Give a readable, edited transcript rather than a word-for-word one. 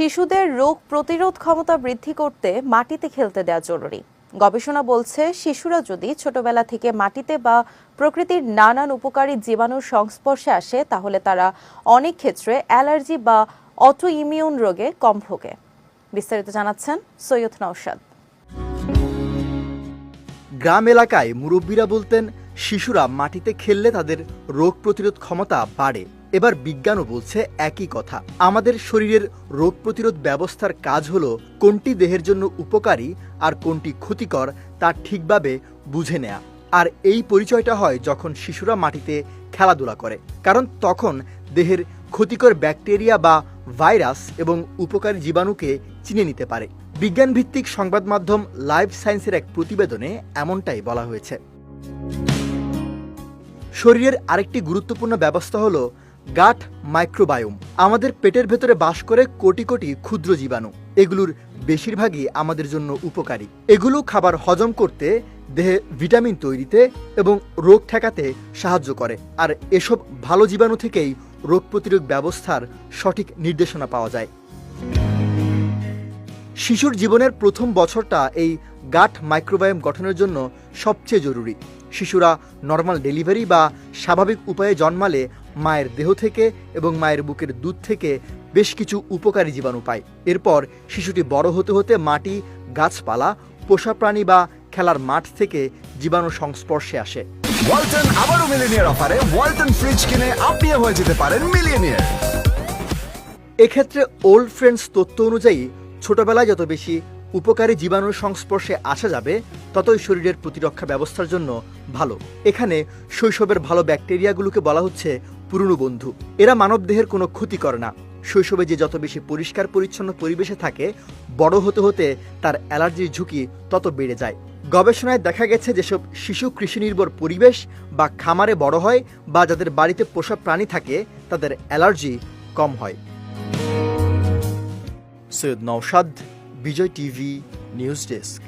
শিশুদের রোগ প্রতিরোধ ক্ষমতা বৃদ্ধি করতে মাটিতে খেলতে দেওয়া জরুরি। গবেষণা বলছে, শিশুরা যদি ছোটবেলা থেকে মাটিতে বা প্রকৃতির নানান উপকারী জীবাণুর সংস্পর্শে আসে তাহলে তারা অনেক ক্ষেত্রে অ্যালার্জি বা অটো ইমিউন রোগে কম ভোগে। বিস্তারিত জানাচ্ছেন সৈয়দ নওশাদ। গ্রাম এলাকায় মুরব্বীরা বলতেন, শিশুরা মাটিতে খেললে তাদের রোগ প্রতিরোধ ক্ষমতা বাড়ে। এবার বিজ্ঞানও বলছে একই কথা। আমাদের শরীরের রোগ প্রতিরোধ ব্যবস্থার কাজ হলো কোনটি দেহের জন্য উপকারী আর কোনটি ক্ষতিকর তা ঠিকভাবে বুঝে নেয়া। আর এই পরিচয়টা হয় যখন শিশুরা মাটিতে খেলাধুলা করে, কারণ তখন দেহের ক্ষতিকর ব্যাকটেরিয়া বা ভাইরাস এবং উপকারী জীবাণুকে চিনে নিতে পারে। বিজ্ঞানভিত্তিক সংবাদ মাধ্যম লাইফ সায়েন্সের এক প্রতিবেদনে এমনটাই বলা হয়েছে। শরীরের আরেকটি গুরুত্বপূর্ণ ব্যবস্থা হলো গাট মাইক্রোবায়োম। আমাদের পেটের ভেতরে বাস করে কোটি কোটি ক্ষুদ্র জীবাণু। এগুলোর বেশিরভাগই আমাদের জন্য উপকারী। এগুলো খাবার হজম করতে, দেহে ভিটামিন তৈরিতে এবং রোগ ঠেকাতে সাহায্য করে। আর এসব ভালো জীবাণু থেকেই রোগ প্রতিরোধ ব্যবস্থার সঠিক নির্দেশনা পাওয়া যায়। শিশুর জীবনের প্রথম বছরটা এই গাট মাইক্রোবায়োম গঠনের জন্য সবচেয়ে জরুরি। শিশুরা নর্মাল ডেলিভারি বা স্বাভাবিক উপায়ে জন্মালে মায়ের দেহ থেকে এবং মায়ের বুকের দুধ থেকে বেশ কিছু উপকারী জীবাণু পায়। এরপর শিশুটি বড় হতে হতে মাটি, গাছপালা, পোষা প্রাণী বা খেলার মাঠ থেকে জীবাণু সংস্পর্শে আসে। ওয়ালটন আবারও মিলিয়নিয়ার অফারে ওয়ালটন ফ্রিজ কিনে আপনিও হয়ে যেতে পারেন মিলিয়নিয়ার। এক্ষেত্রে ওল্ড ফ্রেন্ডস তথ্য অনুযায়ী ছোটবেলায় যত বেশি উপকারী জীবাণুর সংস্পর্শে আসা যাবে ততই শরীরের প্রতিরক্ষা ব্যবস্থার জন্য ভালো। এখানে শৈশবের ভালো ব্যাকটেরিয়াগুলোকে বলা হচ্ছে পুরনো বন্ধু। এরা মানবদেহের কোনো ক্ষতি করে না। শৈশবে যে যত বেশি পরিষ্কার পরিচ্ছন্ন পরিবেশে থাকে, বড় হতে হতে তার অ্যালার্জির ঝুঁকি তত বেড়ে যায়। গবেষণায় দেখা গেছে যেসব শিশু কৃষি নির্ভর পরিবেশ বা খামারে বড় হয় বা যাদের বাড়িতে পোষা প্রাণী থাকে তাদের অ্যালার্জি কম হয়। সৈয়দ নওশাদ, বিজয় টিভি নিউজ ডেস্ক।